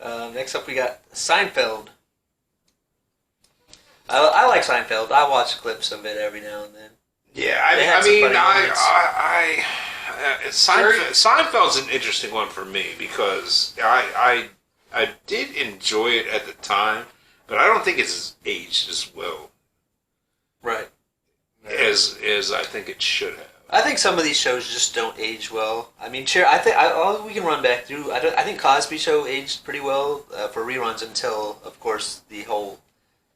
Next up, we got Seinfeld. I like Seinfeld. I watch clips of it every now and then. Yeah, Seinfeld's an interesting one for me because I did enjoy it at the time, but I don't think it's aged as well, right? As I think it should have. I think some of these shows just don't age well. I mean, we can run back through. I think Cosby Show aged pretty well for reruns until, of course, the whole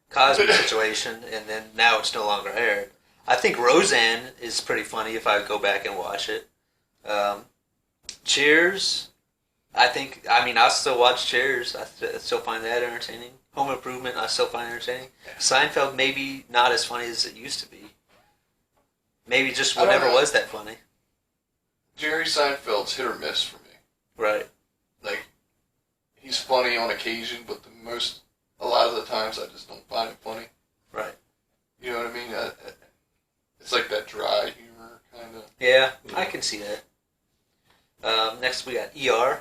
Cosby situation, and then now it's no longer aired. I think Roseanne is pretty funny if I go back and watch it. Cheers, I still watch Cheers. I still find that entertaining. Home Improvement, I still find entertaining. Seinfeld, maybe not as funny as it used to be. Maybe just never was that funny. Jerry Seinfeld's hit or miss for me. Right. Like, he's funny on occasion, but a lot of the times I just don't find it funny. Right. You know what I mean? It's like that dry humor, kind of. Yeah, I can see that. Next we got ER.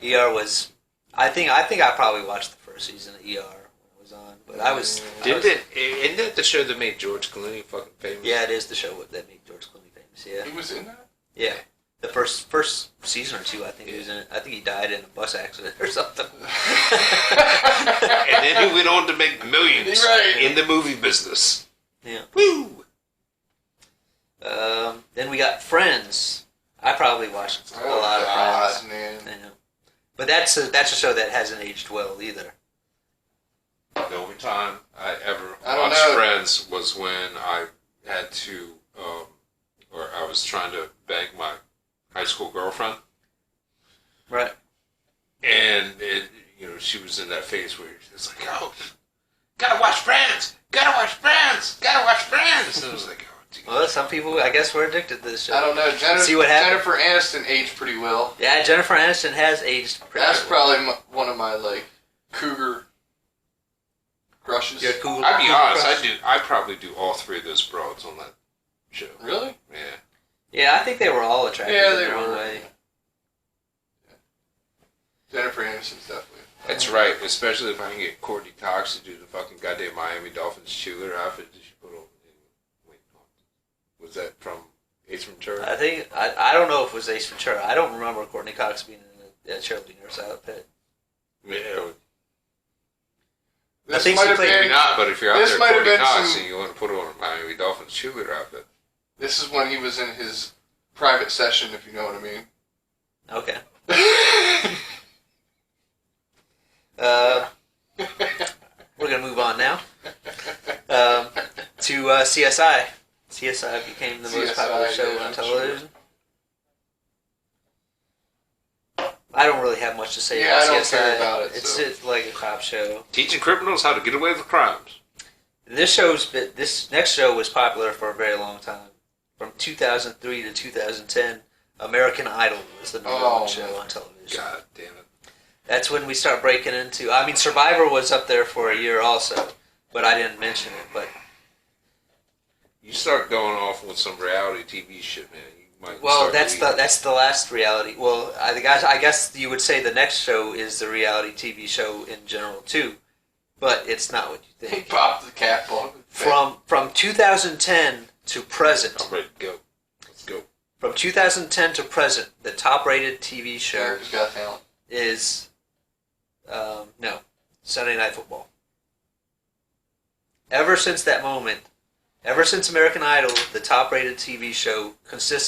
ER was, I think I probably watched the first season of ER when it was on, but Isn't that the show that made George Clooney fucking famous? Yeah, it is the show that made George Clooney famous. Yeah. He was in that? Yeah. The first season or two, I think he was in it. I think he died in a bus accident or something. And then he went on to make millions in the movie business. Yeah. Woo! Then we got Friends. I probably watched a lot of Friends. Man. I know. But that's a show that hasn't aged well either. The only time I ever I watched Friends was when I had to, or I was trying to bang my high school girlfriend. Right. And she was in that phase where it's like, oh, gotta watch Friends, gotta watch Friends, gotta watch Friends. And I was like, oh, geez. Well, some people, I guess, were addicted to this show. I don't know. See what happened? Jennifer Aniston aged pretty well. Yeah, Jennifer Aniston has aged pretty well. That's probably one of my, cougar crushes. Your cougar, I'll be honest, crush. I probably do all three of those broads on that show. Really? Yeah. Yeah, I think they were all attractive in they their own were. way. Jennifer Aniston's definitely. That's right, especially if I can get Courtney Cox to do the fucking goddamn Miami Dolphins cheerleader outfit that she put on. Wait, was that from Ace Ventura? I think, I don't know if it was Ace Ventura. I don't remember Courtney Cox being in a cheerleader's outfit. Yeah. This think might she have played- Maybe been. not, but if you're out This there might have Courtney been Cox some- and you want to put on a Miami Dolphins cheerleader outfit. This is when he was in his private session, if you know what I mean. Okay. We're going to move on now to CSI. CSI became the most popular show on television. I don't really have much to say about I don't CSI. care about it, It's so. just like a cop show. Teaching criminals how to get away with crimes. This next show was popular for a very long time. From 2003 to 2010, American Idol was the number one show on television. God damn it. That's when we start breaking into... I mean, Survivor was up there for a year also, but I didn't mention it. But You start going off with some reality TV shit, man. You might well, start that's the last reality. Well, I guess you would say the next show is the reality TV show in general too, but it's not what you He think. popped the cap on. From 2010 to present. I'm ready to go. Let's go. From 2010 to present, the top-rated TV show America's Got Talent. is Sunday Night Football. Ever since that moment, ever since American Idol, the top-rated TV show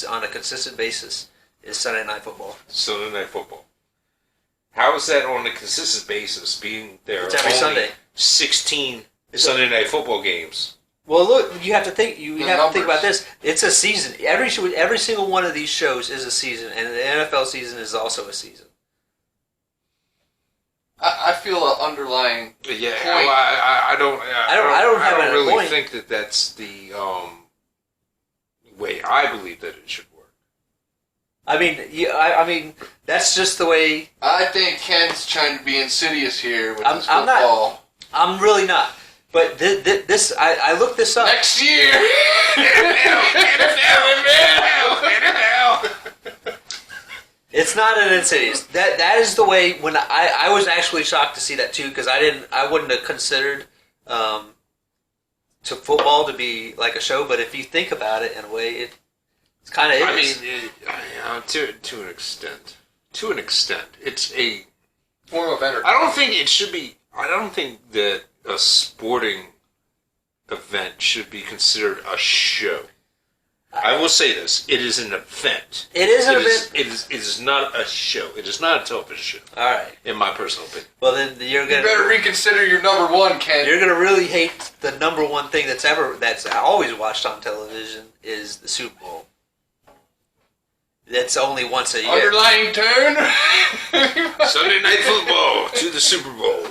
on a consistent basis is Sunday Night Football. Sunday Night Football. How is that on a consistent basis, being there It's every only Sunday. 16 Sunday Night Football games? Well, look, you have to think. You The have to think numbers. about this. It's a season. Every single one of these shows is a season, and the NFL season is also a season. I feel an underlying Yeah, point. well, I don't have a really point. think that that's the way I believe that it should work. I mean, that's just the way. I think Ken's trying to be insidious here with this I'm not- football. I'm really not. But this, I looked this up. Next year! It's not an Insidious. That is the way. When I was actually shocked to see that too, because I wouldn't have considered to football to be like a show. But if you think about it in a way, it's kind of. I mean, to an extent. To an extent, it's a Form of entertainment. I don't think it should be. I don't think that a sporting event should be considered a show. I will say this: it is an event. It is an event. It is not a show. It is not a television show. All right. In my personal opinion. Well, then you're You gonna better reconsider your number one, Ken. you're gonna really hate the number one thing that's always watched on television is the Super Bowl. That's only once a year. Underlying tone. Sunday Night Football to the Super Bowl.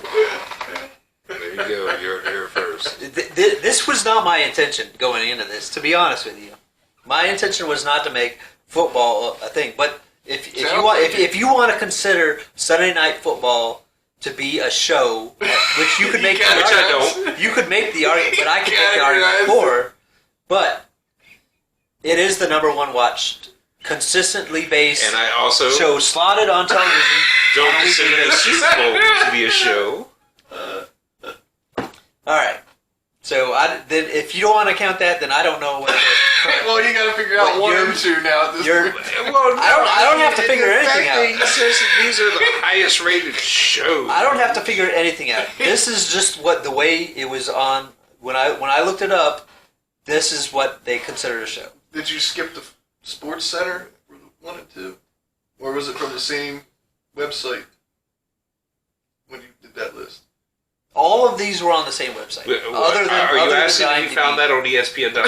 There you go. You're here first. This was not my intention going into this, to be honest with you. My intention was not to make football a thing, but if you want to consider Sunday Night Football to be a show, which you could make the Which I argument, don't. you could make the argument, but I could make the argument for. But it is the number one watched, consistently based And I also show slotted on television. don't consider the Super Bowl to be a show. All right. So then if you don't want to count that, then I don't know what. Well, you got to figure out What, one you're- and two now at this you're- point. Well, I don't have to figure anything out. He says that these are the highest rated shows. I don't have to figure anything out. This is just what the way it was on when I looked it up. This is what they consider a show. Did you skip the Sports Center for the one and two, or was it from the same website when you did that list? All of these were on the same website. Are you asking if you found that on ESPN.com?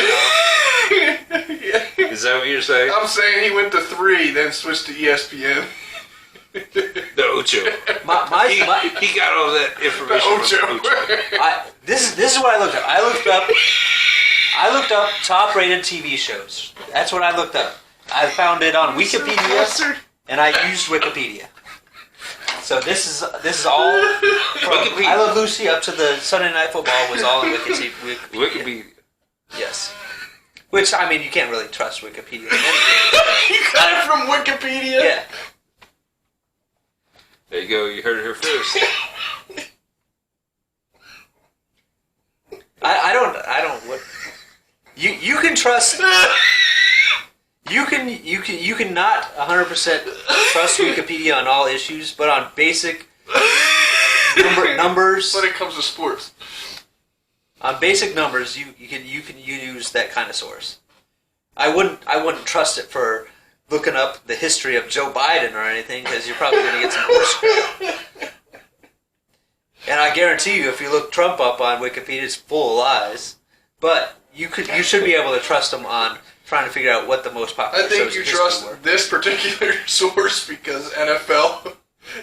Yeah. Is that what you're saying? I'm saying he went to 3, then switched to ESPN. The Ocho. My He got all that information from the Ocho. this is what I looked up. I looked up top rated TV shows. That's what I looked up. I found it on Wikipedia, and I used Wikipedia. So this is all from Wikipedia. I Love Lucy up to the Sunday Night Football was all in Wikipedia. Wikipedia. Yes. Which, I mean, you can't really trust Wikipedia. You got it from Wikipedia? Yeah. There you go. You heard it here first. I don't, what, you can trust, you can not 100% trust Wikipedia on all issues, but on basic numbers, When it comes to sports. on basic numbers, you can use that kind of source. I wouldn't trust it for looking up the history of Joe Biden or anything, because you're probably going to get some horse crap. And I guarantee you, if you look Trump up on Wikipedia, it's full of lies. But you should be able to trust them on trying to figure out what the most popular I think shows you in history trust were. this particular source because NFL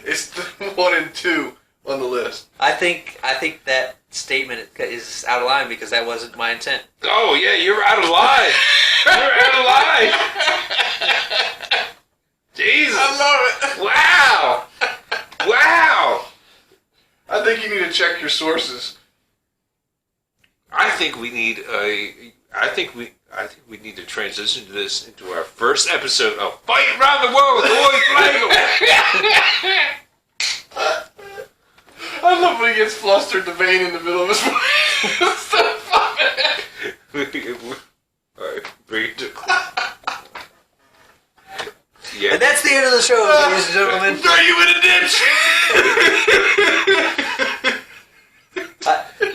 is the 1 and 2 on the list. I think that statement is out of line because that wasn't my intent. Oh, yeah, you're out of line. You're out of line. Jesus. I love it. Wow. Wow. I think you need to check your sources. I think we need we need to transition this into our first episode of Fight Around the World with Roy Flagel. I love when he gets flustered, the vein in the middle of his voice. It's so funny. Alright, bring it to... Yeah. And that's the end of the show, ladies and gentlemen. Throw you in a ditch!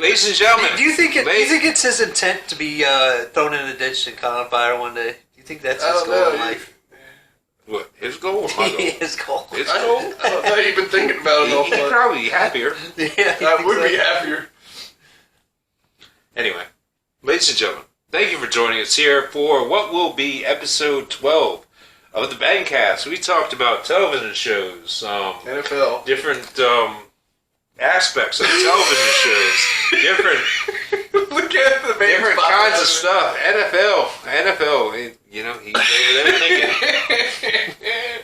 Ladies and gentlemen, Do you think it's his intent to be thrown in a ditch and caught on fire one day? Do you think that's I his don't goal know. in life? what? His goal or my goal? His goal. His I goal? don't know you've been thinking about it He'd awful lot. probably be happier. Yeah, I would be happier. Anyway, ladies and gentlemen, thank you for joining us here for what will be episode 12 of the Bangcast. We talked about television shows, NFL. different aspects of television shows, Look at the man's different popping kinds out of stuff. NFL. You know, he's over there thinking.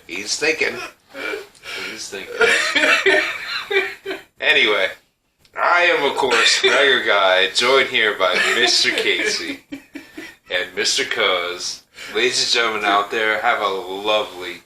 He's thinking. Anyway, I am, of course, Gregor Guy, joined here by Mr. Casey and Mr. Cuz. Ladies and gentlemen out there, have a lovely